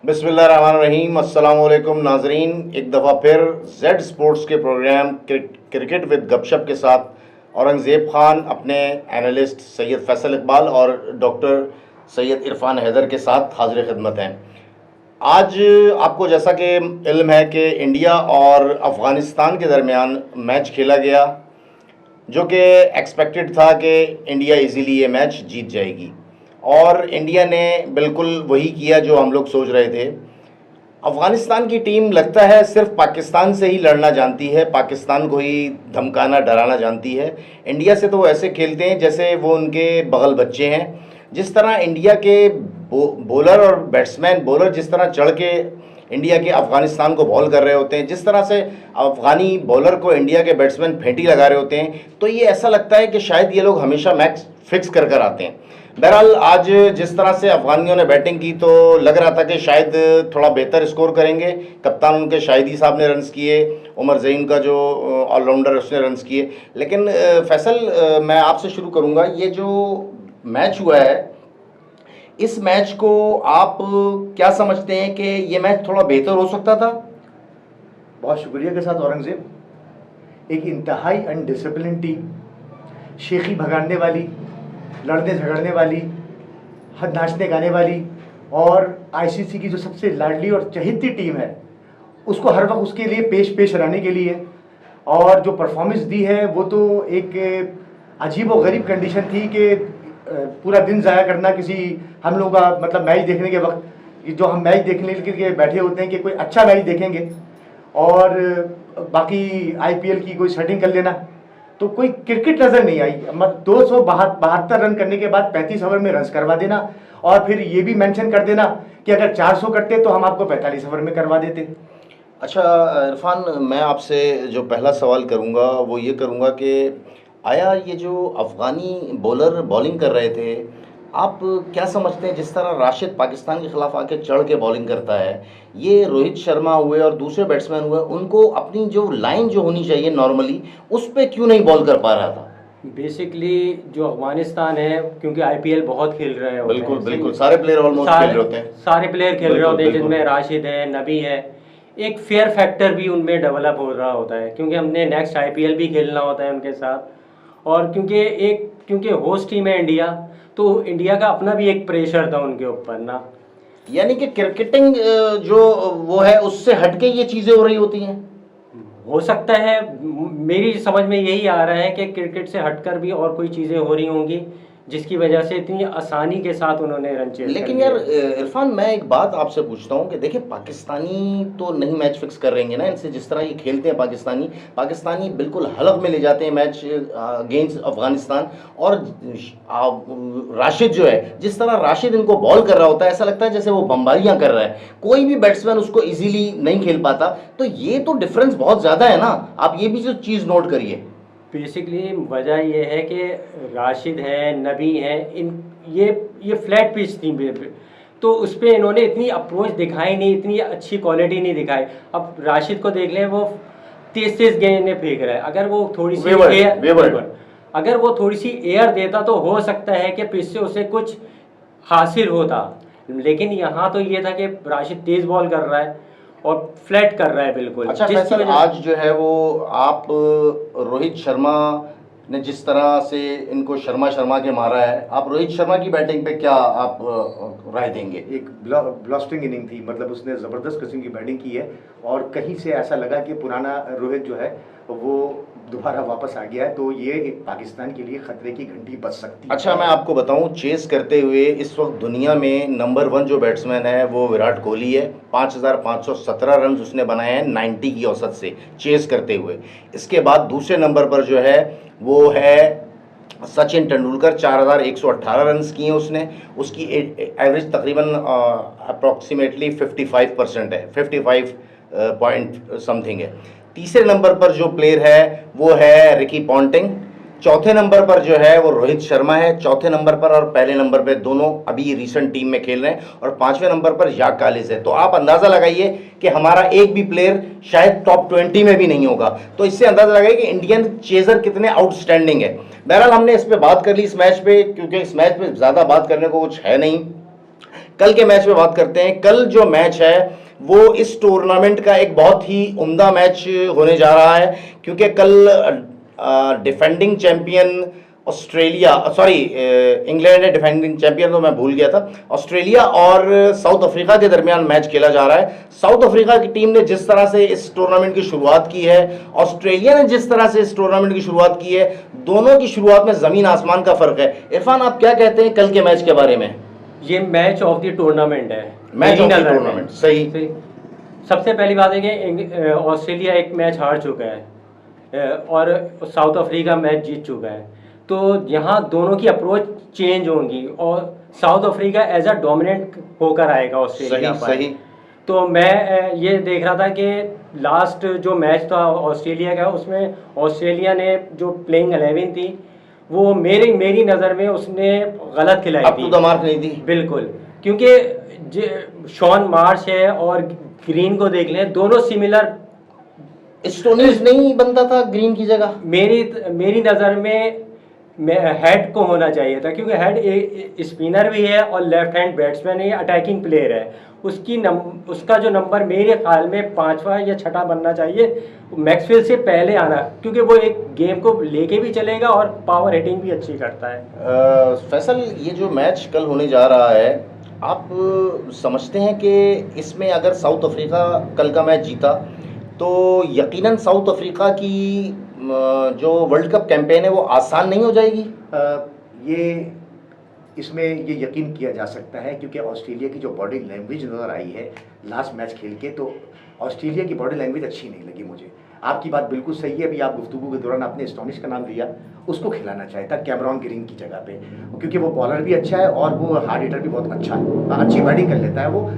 बिस्मिल्लाहिर्रहमानिर्रहीम। अस्सलाम वालेकुम नाजरीन, एक दफ़ा फिर जेड स्पोर्ट्स के प्रोग्राम क्रिकेट विद गपशप के साथ औरंगज़ेब ख़ान अपने एनालिस्ट सैयद फैसल इकबाल और डॉक्टर सैयद इरफान हैदर के साथ हाजिर खिदमत हैं। आज आपको जैसा कि इल्म है कि इंडिया और अफ़गानिस्तान के दरमियान मैच खेला गया, जो कि एक्सपेक्टेड था कि इंडिया इजीली ये मैच जीत जाएगी, और इंडिया ने बिल्कुल वही किया जो हम लोग सोच रहे थे। अफ़गानिस्तान की टीम लगता है सिर्फ पाकिस्तान से ही लड़ना जानती है, पाकिस्तान को ही धमकाना डराना जानती है। इंडिया से तो वो ऐसे खेलते हैं जैसे वो उनके बगल बच्चे हैं। जिस तरह इंडिया के बॉलर और बैट्समैन बॉलर जिस तरह चढ़ के इंडिया के अफ़गानिस्तान को बॉल कर रहे होते हैं, जिस तरह से अफ़गानी बॉलर को इंडिया के बैट्समैन फेंटी लगा रहे होते हैं, तो ये ऐसा लगता है कि शायद ये लोग हमेशा मैच फिक्स कर कर आते हैं। बहरहाल आज जिस तरह से अफ़गानियों ने बैटिंग की तो लग रहा था कि शायद थोड़ा बेहतर स्कोर करेंगे। कप्तान उनके शाहिदी साहब ने रन्स किए, उमर ज़ईन का जो ऑलराउंडर उसने रन्स किए। लेकिन फैसल, मैं आपसे शुरू करूंगा। ये जो मैच हुआ है, इस मैच को आप क्या समझते हैं कि ये मैच थोड़ा बेहतर हो सकता था? बहुत शुक्रिया के साथ औरंगज़ेब, एक इंतहाई अनडिसिप्लिन टीम, शेखी भगाड़ने वाली, लड़ने झगड़ने वाली, हद नाचने गाने वाली, और आईसीसी की जो सबसे लाडली और चहेती टीम है उसको हर वक्त उसके लिए पेश रहने के लिए, और जो परफॉर्मेंस दी है वो तो एक अजीब व गरीब कंडीशन थी कि पूरा दिन ज़ाया करना किसी हम लोग का मतलब मैच देखने के वक्त, जो हम मैच देखने के लिए बैठे होते हैं कि कोई अच्छा मैच देखेंगे और बाकी आईपीएल की कोई सेटिंग कर लेना, तो कोई क्रिकेट नज़र नहीं आई। 272 रन करने के बाद 35 ओवर में रन करवा देना, और फिर ये भी मेंशन कर देना कि अगर 400 करते तो हम आपको 45 ओवर में करवा देते। अच्छा इरफान, मैं आपसे जो पहला सवाल करूंगा वो ये करूंगा कि आया ये जो अफ़गानी बॉलर बॉलिंग कर रहे थे, आप क्या समझते हैं जिस तरह राशिद पाकिस्तान के ख़िलाफ़ आके चढ़ के बॉलिंग करता है, ये रोहित शर्मा हुए और दूसरे बैट्समैन हुए, उनको अपनी जो लाइन जो होनी चाहिए नॉर्मली उस पर क्यों नहीं बॉल कर पा रहा था? बेसिकली जो अफगानिस्तान है, क्योंकि आईपीएल बहुत खेल रहे हैं, बिल्कुल बिल्कुल, सारे प्लेयर ऑलमोस्ट खेल रहे होते हैं, सारे प्लेयर खेल रहे होते हैं, जिनमें राशिद है, नबी है। एक फेयर फैक्टर भी उनमें डेवलप हो रहा होता है, क्योंकि हमने नेक्स्ट आईपीएल भी खेलना होता है उनके साथ, और क्योंकि होस्ट टीम है इंडिया, तो इंडिया का अपना भी एक प्रेशर था उनके ऊपर ना। यानी कि क्रिकेटिंग जो वो है उससे हटके ये चीज़ें हो रही होती हैं। हो सकता है, मेरी समझ में यही आ रहा है कि क्रिकेट से हटकर भी और कोई चीज़ें हो रही होंगी जिसकी वजह से इतनी आसानी के साथ उन्होंने रन चेज। लेकिन यार इरफान, मैं एक बात आपसे पूछता हूँ कि देखिए, पाकिस्तानी तो नहीं मैच फिक्स कर रहेंगे ना इनसे। जिस तरह ये खेलते हैं पाकिस्तानी बिल्कुल हलक में ले जाते हैं मैच अगेंस्ट अफगानिस्तान। और राशिद जो है, जिस तरह राशिद इनको बॉल कर रहा होता है, ऐसा लगता है जैसे वो बम्बारियां कर रहा है, कोई भी बैट्समैन उसको इजीली नहीं खेल पाता। तो ये तो डिफरेंस बहुत ज़्यादा है ना, आप ये भी जो चीज़ नोट करिए। बेसिकली वजह यह है कि राशिद है, नबी है, ये फ्लैट पिच थी, तो उस पर इन्होंने इतनी अप्रोच दिखाई नहीं, इतनी अच्छी क्वालिटी नहीं दिखाई। अब राशिद को देख लें, वो तेज गेंदें फेंक रहा है। अगर वो थोड़ी सी अगर वो थोड़ी सी एयर देता तो हो सकता है कि पिच से उसे कुछ हासिल होता, लेकिन यहाँ तो ये था कि राशिद तेज बॉल कर रहा है और फ्लैट कर रहा है बिल्कुल। अच्छा फैसल, आज जो है वो आप रोहित शर्मा ने जिस तरह से इनको शर्मा के मारा है, आप रोहित शर्मा की बैटिंग पे क्या आप राय देंगे? एक ब्लास्टिंग इनिंग थी, मतलब उसने ज़बरदस्त किस्म की बैटिंग की है, और कहीं से ऐसा लगा कि पुराना रोहित जो है वो दोबारा वापस आ गया है, तो ये एक पाकिस्तान के लिए खतरे की घंटी बज सकती है। अच्छा, मैं आपको बताऊं, चेस करते हुए इस वक्त दुनिया में नंबर 1 जो बैट्समैन है वो विराट कोहली है। 5517 रन उसने बनाए हैं 90 की औसत से चेस करते हुए। इसके बाद दूसरे नंबर पर जो है वो है सचिन तेंदुलकर, 4118 रन किए उसने। उसकी एवरेज तकरीबन अप्रॉक्सीमेटली 55% है, 55 पॉइंट समथिंग है। तीसरे नंबर पर जो प्लेयर है वो है रिकी पॉन्टिंग। चौथे नंबर पर जो है वो रोहित शर्मा है, चौथे नंबर पर, और पहले नंबर पे दोनों अभी रिसेंट टीम में खेल रहे हैं, और पांचवें नंबर पर जाक कालिस है। तो आप अंदाजा लगाइए कि हमारा एक भी प्लेयर शायद टॉप 20 में भी नहीं होगा। तो इससे अंदाजा लगाइए कि इंडियन चेजर कितने आउटस्टैंडिंग है। बहरहाल हमने इस पे बात कर ली इस मैच पे, क्योंकि इस मैच पे ज़्यादा बात करने को कुछ है नहीं, कल के मैच में बात करते हैं। कल जो मैच है वो इस टूर्नामेंट का एक बहुत ही उम्दा मैच होने जा रहा है, क्योंकि कल defending champion Australia, sorry England है डिफेंडिंग चैंपियन, तो मैं भूल गया था, ऑस्ट्रेलिया और साउथ अफ्रीका के दरमियान मैच खेला जा रहा है। साउथ अफ्रीका की टीम ने जिस तरह से इस टूर्नामेंट की शुरुआत की है, ऑस्ट्रेलिया ने जिस तरह से इस टूर्नामेंट की शुरुआत की है, दोनों की शुरुआत में ज़मीन आसमान का फ़र्क है। इरफान, आप क्या कहते हैं कल के मैच के बारे में? ये मैच ऑफ द टूर्नामेंट है, मैच ऑफ द नज़र में। टूर्नामेंट, सही। सबसे पहली बात है कि ऑस्ट्रेलिया एक मैच हार चुका है और साउथ अफ्रीका मैच जीत चुका है, तो यहाँ दोनों की अप्रोच चेंज होंगी और South Africa as a dominant होकर आएगा ऑस्ट्रेलिया पर। सही। तो मैं ये देख रहा था कि लास्ट जो मैच था ऑस्ट्रेलिया का, उसमें ऑस्ट्रेलिया ने जो प्लेइंग 11 थी वो मेरी नज़र में उसने गलत खिलाई अप थी, टू द मार्क नहीं थी बिल्कुल। क्योंकि शॉन मार्श है और ग्रीन को देख लें, दोनों सिमिलर। स्टोनीज नहीं बनता था ग्रीन की जगह? मेरी नज़र में हेड को होना चाहिए था, क्योंकि हेड स्पिनर भी है और लेफ्ट हैंड बैट्समैन है, अटैकिंग प्लेयर है। उसका जो नंबर मेरे ख्याल में 5वां या 6ठा बनना चाहिए, मैक्सवेल से पहले आना, क्योंकि वो एक गेम को लेके भी चलेगा और पावर हिटिंग भी अच्छी करता है। फैसल, ये जो मैच कल होने जा रहा है, आप समझते हैं कि इसमें अगर साउथ अफ्रीका कल का मैच जीता तो यकीनन साउथ अफ्रीका की जो वर्ल्ड कप कैंपेन है वो आसान नहीं हो जाएगी? इसमें ये यकीन किया जा सकता है, क्योंकि ऑस्ट्रेलिया की जो बॉडी लैंग्वेज नज़र आई है लास्ट मैच खेल के, तो ऑस्ट्रेलिया की बॉडी लैंग्वेज अच्छी नहीं लगी मुझे। आपकी बात बिल्कुल सही है। अभी आप गुफ्तगू के दौरान आपने स्टोनिश का नाम लिया, उसको खिलाना चाहिए था कैमरॉन ग्रीन की जगह पे, क्योंकि वो बॉलर भी अच्छा है और वो हार्ड हिटर भी बहुत अच्छा है, अच्छी बैटिंग कर लेता है वो।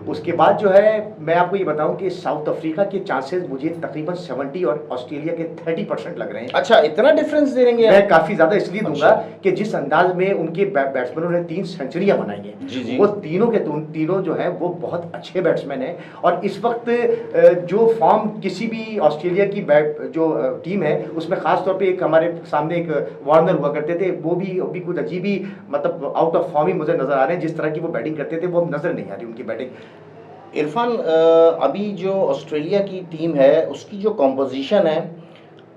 उसके बाद जो है मैं आपको ये बताऊं कि साउथ अफ्रीका के चांसेस मुझे तकरीबन 70 और ऑस्ट्रेलिया के 30% लग रहे हैं। अच्छा, इतना डिफरेंस दे देंगे? मैं काफी ज्यादा इसलिए दूंगा अच्छा। कि जिस अंदाज में उनके बैट्समैनों ने 3 सेंचुरियां बनाई हैं, जी। वो तीनों के तीनों जो है वो बहुत अच्छे बैट्समैन हैं। और इस वक्त जो फॉर्म किसी भी ऑस्ट्रेलिया की जो टीम है उसमें खास तौर पे एक हमारे सामने एक वार्नर हुआ करते थे, वो भी कुछ अजीब ही मतलब आउट ऑफ फॉर्म ही मुझे नजर आ रहे हैं। जिस तरह की वो बैटिंग करते थे वो नजर नहीं आ रही उनकी बैटिंग। इरफान, अभी जो ऑस्ट्रेलिया की टीम है उसकी जो कॉम्पोजिशन है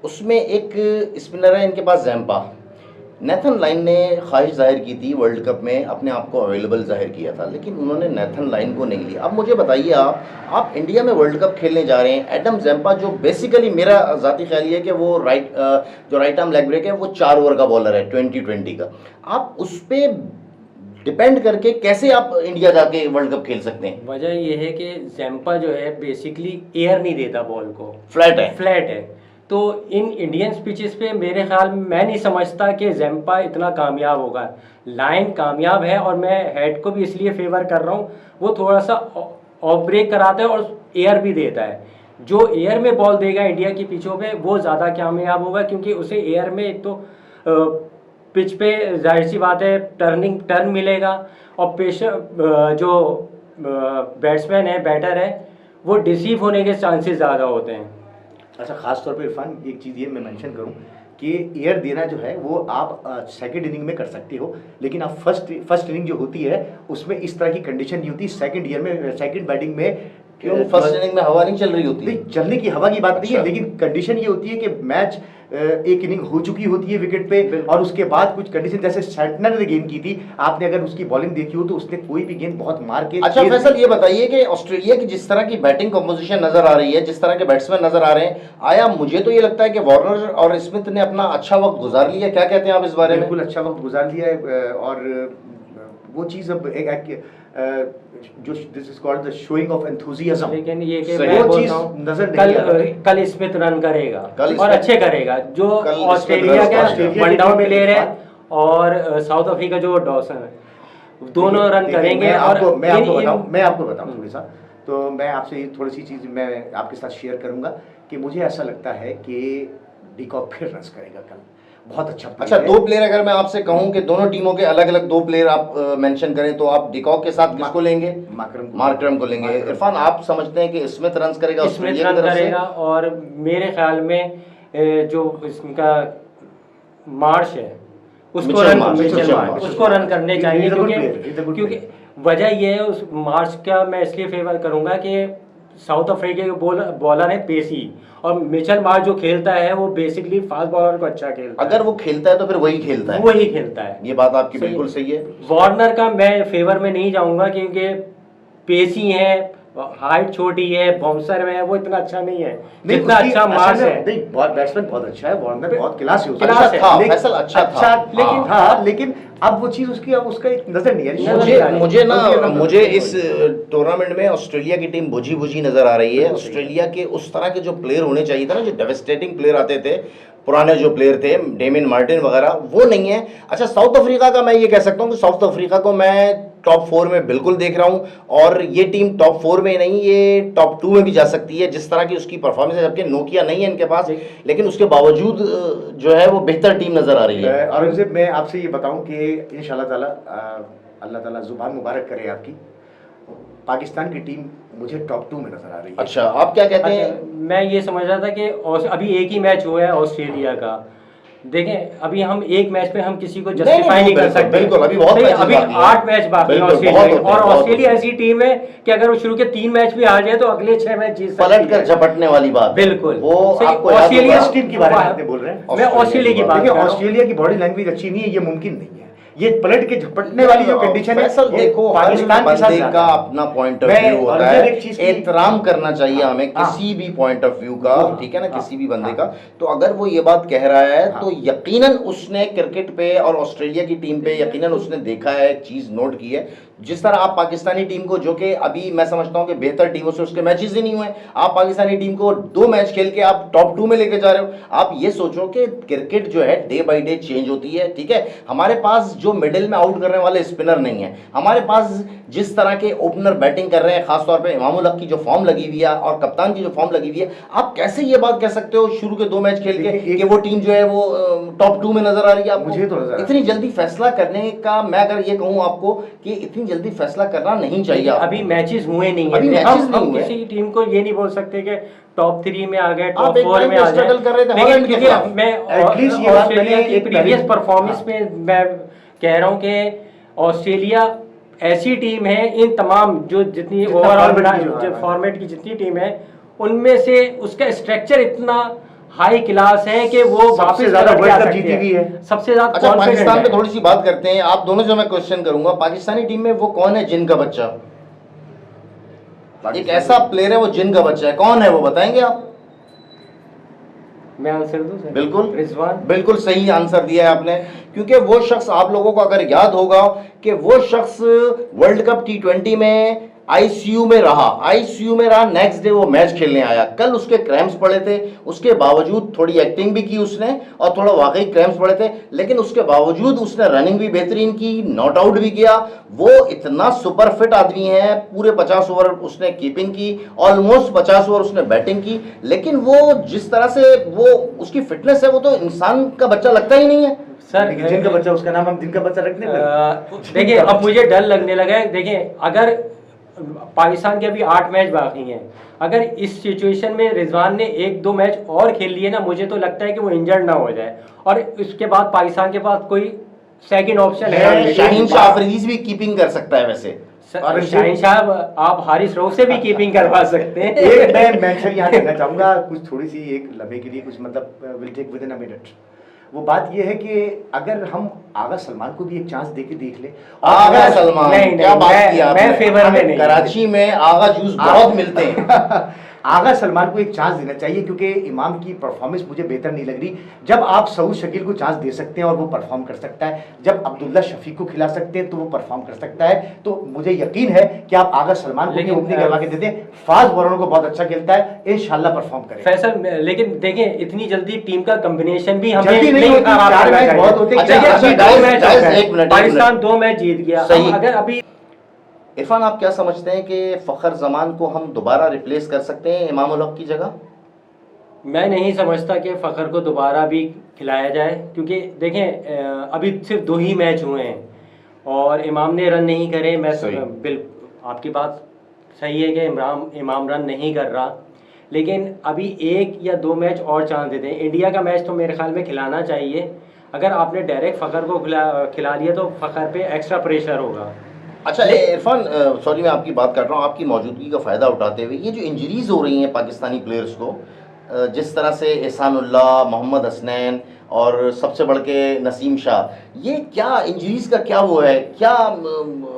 उसमें एक स्पिनर है इनके पास, जैम्पा। नेथन लाइन ने ख्वाहिश जाहिर की थी वर्ल्ड कप में, अपने आप को अवेलेबल जाहिर किया था, लेकिन उन्होंने नेथन लाइन को नहीं लिया। अब मुझे बताइए, आप इंडिया में वर्ल्ड कप खेलने जा रहे हैं, एडम जैम्पा जो बेसिकली मेरा ज़ाती ख्याल ये है कि वो जो राइट आर्म लेग ब्रेक है वो 4 ओवर का बॉलर है 2020 का। आप उस पर डिपेंड करके कैसे आप इंडिया जाके वर्ल्ड कप खेल सकते हैं? वजह यह है कि जैम्पा जो है बेसिकली एयर नहीं देता बॉल को, फ्लैट है। तो इन इंडियन पिचेस पे मेरे ख्याल में मैं नहीं समझता कि जैम्पा इतना कामयाब होगा। लाइन कामयाब है और मैं हेड को भी इसलिए फेवर कर रहा हूँ, वो थोड़ा सा ऑफ ब्रेक कराता है और एयर भी देता है। जो एयर में बॉल देगा इंडिया की पिचों पे वो ज़्यादा कामयाब होगा, क्योंकि उसे एयर में एक तो पिच पे जाहिर सी बात है टर्न मिलेगा और पेशर जो बैट्समैन है, बैटर है, वो डिसीव होने के चांसेस ज़्यादा होते हैं। अच्छा, खास तौर पे इरफान एक चीज़ ये मैं मेंशन करूं कि एयर देना जो है वो आप सेकंड इनिंग में कर सकते हो, लेकिन आप फर्स्ट इनिंग जो होती है उसमें इस तरह की कंडीशन नहीं होती। सेकंड बैटिंग में क्यों? फर्स्ट इनिंग में हवा नहीं चल रही होती? नहीं, चलने की हवा की बात नहीं है, अच्छा। लेकिन कंडीशन ये होती है कि मैच एक इनिंग हो चुकी होती है विकेट पे, और उसके बाद कुछ कंडीशन, जैसे सेंटनर ने गेंद की थी, आपने अगर उसकी बॉलिंग देखी हो तो उसने कोई भी गेंद बहुत मार के। अच्छा फैसल, ये बताइए कि ऑस्ट्रेलिया की जिस तरह की बैटिंग कॉम्पोजिशन नजर आ रही है, जिस तरह के बैट्समैन नजर आ रहे हैं, आया मुझे तो ये लगता है कि वार्नर और स्मिथ ने अपना अच्छा वक्त गुजार लिया। क्या कहते हैं आप इस बारे में? बिल्कुल अच्छा वक्त गुजार लिया है, और वो चीज़ अब जो this is called the showing off enthusiasm, लेकिन ये कि वो मैं बोलता चीज़ हूं, नजर नहीं आ रही। कल स्मिथ रन करेगा कल और अच्छे करेगा, जो ऑस्ट्रेलिया का वन डाउन प्लेयर है, और साउथ अफ्रीका जो डॉसन है, दोनों रन करेंगे। और मैं आपको बताऊं थोड़ी सा, तो मैं आपसे थोड़ी सी चीज़ मैं आपके साथ शेयर करूंगा कि मुझे ऐसा लगता है कि डिकॉक फिर रन करेगा कल, बहुत अच्छा। अच्छा, 2 प्लेयर अगर मैं आपसे कहूं कि दोनों टीमों के अलग अलग 2 प्लेयर आप मेंशन करें, तो आप डिकॉक के साथ किसको लेंगे? मार्करम को लेंगे। इरफान, आप समझते हैं कि स्मिथ रन करेगा? स्मिथ रन करेगा, और मेरे ख्याल में जो इसका मार्श है उसको रन करने चाहिए, क्योंकि वजह ये है उस मार्च का मैं इसलिए फेवर करूंगा कि साउथ अफ्रीका के बॉलर है पेसी, और मिचेल मार्श जो खेलता है वो बेसिकली फास्ट बॉलर को अच्छा खेलता है। अगर वो खेलता है तो फिर वही खेलता है, वही खेलता है। ये बात आपकी सही बिल्कुल सही है। वार्नर का मैं फेवर में नहीं जाऊंगा क्योंकि पेसी है, हाइट छोटी है, बाउंसर है, वो इतना अच्छा नहीं है जितना अच्छा मार्श है। नहीं, बैट्समैन बहुत अच्छा है, वार्नर बहुत क्लास है उसका। क्लास है। था, फैसल अच्छा था। लेकिन अब वो चीज उसकी, अब उसका एक नजर नहीं है। मुझे इस टूर्नामेंट में ऑस्ट्रेलिया की टीम बुझी बुझी नजर आ रही है। ऑस्ट्रेलिया के उस तरह के जो प्लेयर होने चाहिए था ना, जो डेवास्टेटिंग प्लेयर आते थे, पुराने जो प्लेयर थे डेमिन मार्टिन वगैरह, वो नहीं है। अच्छा, साउथ अफ्रीका का मैं ये कह सकता हूँ कि साउथ अफ्रीका को मैं टॉप 4 में बिल्कुल देख रहा हूँ, और ये टीम टॉप 4 में नहीं, ये टॉप 2 में भी जा सकती है जिस तरह की उसकी परफॉर्मेंस है। जबकि नोकिया नहीं है इनके पास, लेकिन उसके बावजूद जो है वो बेहतर टीम नजर आ रही है। औरंगजेब, मैं आपसे ये बताऊं कि इंशाल्लाह ताला अल्लाह ताला जुबान मुबारक करे आपकी, पाकिस्तान की टीम मुझे टॉप 2 में नजर आ रही है। अच्छा, आप क्या कहते हैं? मैं ये समझ रहा था कि अभी एक ही मैच हुआ है ऑस्ट्रेलिया का। देखें, अभी हम एक मैच पे हम किसी को जस्टिफाई नहीं कर सकते। बिल्कुल, अभी बहुत मैच अभी 8 मैच बाकी है ऑस्ट्रेलिया, और ऑस्ट्रेलिया ऐसी टीम है कि अगर वो शुरू के 3 मैच भी आ जाए तो अगले 6 मैच जीत सकती है। पलट कर झपटने वाली बात। बिल्कुल, वो आपको ऑस्ट्रेलिया टीम के बारे में आपने बोल रहे हैं, मैं ऑस्ट्रेलिया की बात कर रहा हूं। ऑस्ट्रेलिया की बॉडी लैंग्वेज अच्छी नहीं है, ये मुमकिन नहीं है। ये पलट के झपटने वाली जो कंडीशन है, देखो, पाकिस्तान के साथ का अपना पॉइंट ऑफ व्यू होता है, एहतराम करना चाहिए हमें किसी भी पॉइंट ऑफ व्यू का, ठीक है ना, किसी भी बंदे का। तो अगर वो ये बात कह रहा है तो यकीनन उसने क्रिकेट पे और ऑस्ट्रेलिया की टीम पे यकीनन उसने देखा है, एक चीज नोट की है। जिस तरह आप पाकिस्तानी टीम को, जो कि अभी मैं समझता हूं कि बेहतर टीमों से उसके मैचेस ही नहीं हुए, आप पाकिस्तानी टीम को 2 मैच खेल के आप टॉप 2 में लेके जा रहे हो। आप ये सोचो कि क्रिकेट जो है डे बाय डे चेंज होती है, ठीक है। हमारे पास जो मिडिल में आउट करने वाले स्पिनर नहीं है, हमारे पास जिस तरह के ओपनर बैटिंग कर रहे हैं, खासतौर पे इमामुल हक की जो फॉर्म लगी हुई है और कप्तान की जो फॉर्म लगी हुई है, आप कैसे ये बात कह सकते हो शुरू के 2 मैच खेल के कि वो टीम जो है वो टॉप 2 में नजर आ रही है? मुझे तो नजर इतनी जल्दी फैसला करने का, मैं अगर ये कहूं आपको कि इतनी जल्दी फैसला करना नहीं चाहिए। अभी मैचेस हुए नहीं है, अभी मैचेस नहीं हम हुए। किसी टीम को ये नहीं बोल सकते कि टॉप 3 में आ गए, आप टॉप एक 4 में आ स्ट्रगल कर रहे थे जाए। हॉलैंड के लेकिन खिलाफ। मैं एटलीस्ट ये बात ऑस्ट्रेलिया मैंने की एक प्रीवियस पहले- परफॉर्मेंस में मैं कह रहा हूं कि ऑस्ट्रेलिया ऐसी टीम है, इन तमाम जो जितनी ओवरऑल फॉर्मेट की जितनी टीम है उनमें से उसका स्ट्रक्चर इतना हाई क्लास है कि वो वापस ज्यादा वर्ल्ड कप जीती हुई है, सबसे ज्यादा। अच्छा, पाकिस्तान पे थोड़ी सी बात करते हैं। आप दोनों से मैं क्वेश्चन करूंगा, पाकिस्तानी टीम में वो कौन है जिन का बच्चा? एक ऐसा प्लेयर है वो जिन का बच्चा है, कौन है वो, बताएंगे आप? मैं आंसर दूं सर? बिल्कुल, रिजवान। बिल्कुल सही आंसर दिया है आपने, क्योंकि वो शख्स, आप लोगों को अगर याद होगा कि वो शख्स वर्ल्ड कप T20 में आईसीयू में रहा, नेक्स्ट डे वो मैच खेलने आया। कल उसके क्रैम्प्स पड़े थे, उसके बावजूद थोड़ी एक्टिंग भी की उसने और थोड़ा वाकई क्रैम्प्स पड़े थे, लेकिन उसके बावजूद उसने रनिंग भी बेहतरीन की, नॉट आउट भी किया। वो इतना सुपर फिट आदमी है, पूरे 50 ओवर उसने कीपिंग की, ऑलमोस्ट 50 ओवर उसने बैटिंग की, लेकिन वो जिस तरह से वो उसकी फिटनेस है, वो तो इंसान का बच्चा लगता ही नहीं है सर। जिनका बच्चा, उसका नाम हम जिनका बच्चा रखने लगे। देखिए, अब मुझे डर लगने लगा है। देखिए, अगर पाकिस्तान के अभी 8 मैच बाकी हैं, अगर इस सिचुएशन में रिजवान ने 1-2 मैच और खेल लिए ना, मुझे तो लगता है कि वो इंजर्ड ना हो जाए, और उसके बाद पाकिस्तान के पास कोई सेकंड ऑप्शन है। शाहीन शाह अफरीदी भी कीपिंग कर सकता है वैसे, और शाहीन शाह आप हारिस रऊफ से भी कीपिंग करवा सकते हैं। एक मैं मेंशन यहाँ करना चाहूंगा, कुछ थोड़ी सी एक लम्हे के लिए, कुछ मतलब will take within a minute. वो बात ये है कि अगर हम आगा सलमान को भी एक चांस देके देख ले। आगा सलमान, नहीं, क्या बात की आपने? मैं फेवर में नहीं। कराची में आगा जूस बहुत मिलते हैं। आगा सलमान को एक चांस देना चाहिए, क्योंकि इमाम की परफॉर्मेंस मुझे बेहतर नहीं लग रही। जब आप सऊद शकील को चांस दे सकते हैं और वो परफॉर्म कर सकता है, जब अब्दुल्ला शफीक को खिला सकते हैं तो वो परफॉर्म कर सकता है, तो मुझे यकीन है कि आप आगा सलमान को ओपनिंग करवा के दे दें। फास्ट बॉलरों को बहुत अच्छा खेलता है, इंशाल्लाह परफॉर्म करेगा। फैसल, लेकिन देखें, इतनी जल्दी टीम का कॉम्बिनेशन भी हमें जल्दी नहीं होती, 4 मैच बहुत होते हैं। पाकिस्तान 2 मैच जीत गया। अगर अभी इरफान, आप क्या समझते हैं कि फ़खर जमान को हम दोबारा रिप्लेस कर सकते हैं इमामुल हक की जगह? मैं नहीं समझता कि फ़खर को दोबारा भी खिलाया जाए, क्योंकि देखें अभी सिर्फ 2 ही मैच हुए हैं और इमाम ने रन नहीं करे। मैं बिल्कुल आपकी बात सही है कि इमाम रन नहीं कर रहा, लेकिन अभी 1 या 2 मैच और चांस देते हैं। इंडिया का मैच तो मेरे ख्याल में खिलाना चाहिए। अगर आपने डायरेक्ट फ़खर को खिला लिया तो फ़खर पे एक्स्ट्रा प्रेशर होगा। अच्छा इरफान, सॉरी मैं आपकी बात कर रहा हूँ, आपकी मौजूदगी का फ़ायदा उठाते हुए ये जो इंजरीज़ हो रही हैं पाकिस्तानी प्लेयर्स को, जिस तरह से एहसानुल्लाह, मोहम्मद हसनैन और सबसे बढ़ के नसीम शाह, ये क्या इंजरीज़ का क्या वो है, क्या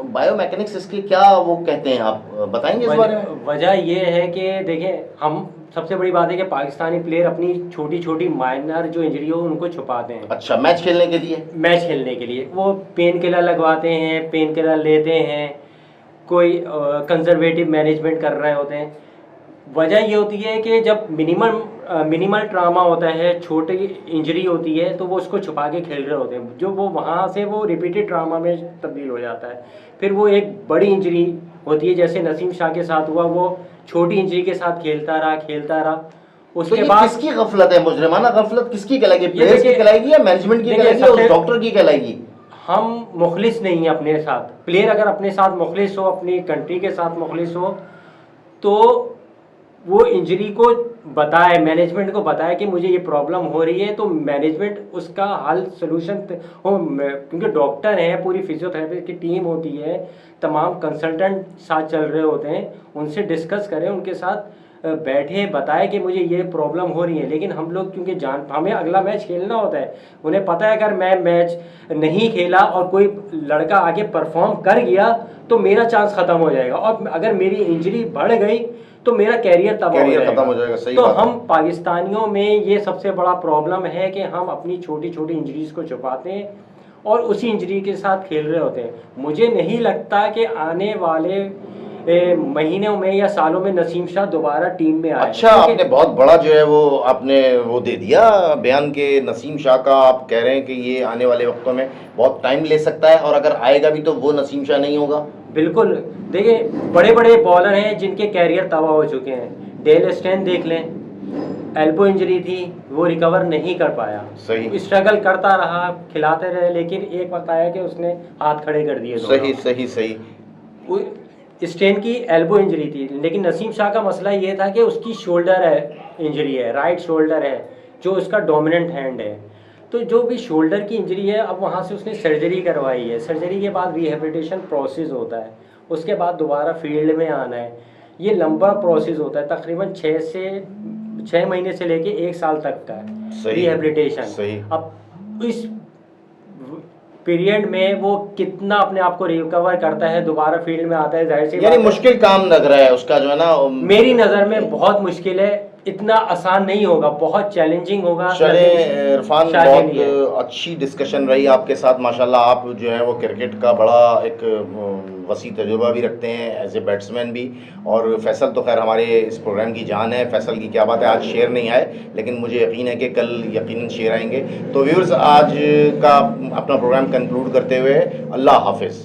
बायोमैकेनिक्स इसके क्या वो कहते हैं, आप बताएंगे इस बारे में? वजह ये है कि देखें, हम सबसे बड़ी बात है कि पाकिस्तानी प्लेयर अपनी छोटी छोटी माइनर जो इंजरी हो उनको छुपाते हैं। अच्छा, मैच खेलने के लिए? मैच खेलने के लिए वो पेन किलर लगवाते हैं, पेन किलर लेते हैं, कोई कंजर्वेटिव मैनेजमेंट कर रहे होते हैं। वजह ये होती है कि जब मिनिमल ट्रामा होता है, छोटी इंजरी होती है, तो वो उसको छुपा के खेल रहे होते हैं, जो वो वहाँ से वो रिपीटेड ट्रामा में तब्दील हो जाता है। फिर वो एक बड़ी इंजरी होती है, जैसे नसीम शाह के साथ हुआ, वो छोटी इंजरी के साथ खेलता रहा। तो उसके ये बाद किसकी गफलत है, मुजरिमाना गफलत किसकी कहलाएगी? ये प्लेयर्स की देखिए- कहलाएगी या मैनेजमेंट की देखिए, कहलाएगी और सबसे- डॉक्टर की कहलाएगी? हम मुखलिस नहीं हैं अपने साथ। प्लेयर अगर अपने साथ मुखलिस हो, अपनी कंट्री के साथ मुखलिस हो, तो वो इंजरी को बताए, मैनेजमेंट को बताए कि मुझे ये प्रॉब्लम हो रही है, तो मैनेजमेंट उसका हल सोल्यूशन हो, क्योंकि डॉक्टर हैं, पूरी फिजियोथेरेपी की टीम होती है, तमाम कंसल्टेंट साथ चल रहे होते हैं, उनसे डिस्कस करें, उनके साथ बैठे, बताए कि मुझे ये प्रॉब्लम हो रही है। लेकिन हम लोग क्योंकि हमें अगला मैच खेलना होता है, उन्हें पता है अगर मैं मैच नहीं खेला और कोई लड़का आगे परफॉर्म कर गया तो मेरा चांस ख़त्म हो जाएगा, और अगर मेरी इंजरी बढ़ गई तो मेरा कैरियर तबाह हो खत्म हो जाएगा। जाएगा। सही तो बात है। हम पाकिस्तानियों में ये सबसे बड़ा प्रॉब्लम है कि हम अपनी छोटी छोटी इंजरीज को छुपाते हैं और उसी इंजरी के साथ खेल रहे होते हैं। मुझे नहीं लगता कि आने वाले महीनों में या सालों में नसीम शाह दोबारा टीम में आए। अच्छा, आपने बहुत बड़ा जो है वो आपने वो दे दिया बयान के नसीम शाह का। आप कह रहे हैं कि ये आने वाले वक्तों में बहुत टाइम ले सकता है, और अगर आएगा भी तो वो नसीम शाह नहीं होगा। बिल्कुल, देखिए बड़े बड़े बॉलर हैं जिनके कैरियर तबाह हो चुके हैं। डेल स्टेन देख लें, एल्बो इंजरी थी, वो रिकवर नहीं कर पाया, सही, स्ट्रगल करता रहा, खिलाते रहे, लेकिन एक वक्त आया कि उसने हाथ खड़े कर दिए। सही सही सही। स्टेन की एल्बो इंजरी थी, लेकिन नसीम शाह का मसला ये था कि उसकी शोल्डर है इंजरी है, राइट शोल्डर है, जो उसका डोमिनेंट हैंड है। तो जो भी शोल्डर की इंजरी है, अब वहाँ से उसने सर्जरी करवाई है। सर्जरी के बाद रिहेबिलिटेशन प्रोसेस होता है, उसके बाद दोबारा फील्ड में आना है। ये लंबा प्रोसेस होता है, तकरीबन 6 महीने से लेके 1 साल तक का है रिहेबिलिटेशन। अब इस पीरियड में वो कितना अपने आप को रिकवर करता है, दोबारा फील्ड में आता है, जाहिर सी यानी मुश्किल काम लग रहा है उसका जो है ना। मेरी नज़र में बहुत मुश्किल है, इतना आसान नहीं होगा, बहुत चैलेंजिंग होगा। चलें इरफान, बहुत अच्छी डिस्कशन रही आपके साथ माशाल्लाह। आप जो है वो क्रिकेट का बड़ा एक वसी तजुर्बा भी रखते हैं, एज ए बैट्समैन भी। और फैसल तो खैर हमारे इस प्रोग्राम की जान है, फैसल की क्या बात है, आज शेर नहीं आए, लेकिन मुझे यकीन है कि कल यकीनन शेर आएंगे। तो व्यूअर्स, आज का अपना प्रोग्राम कंक्लूड करते हुए अल्लाह हाफिज़।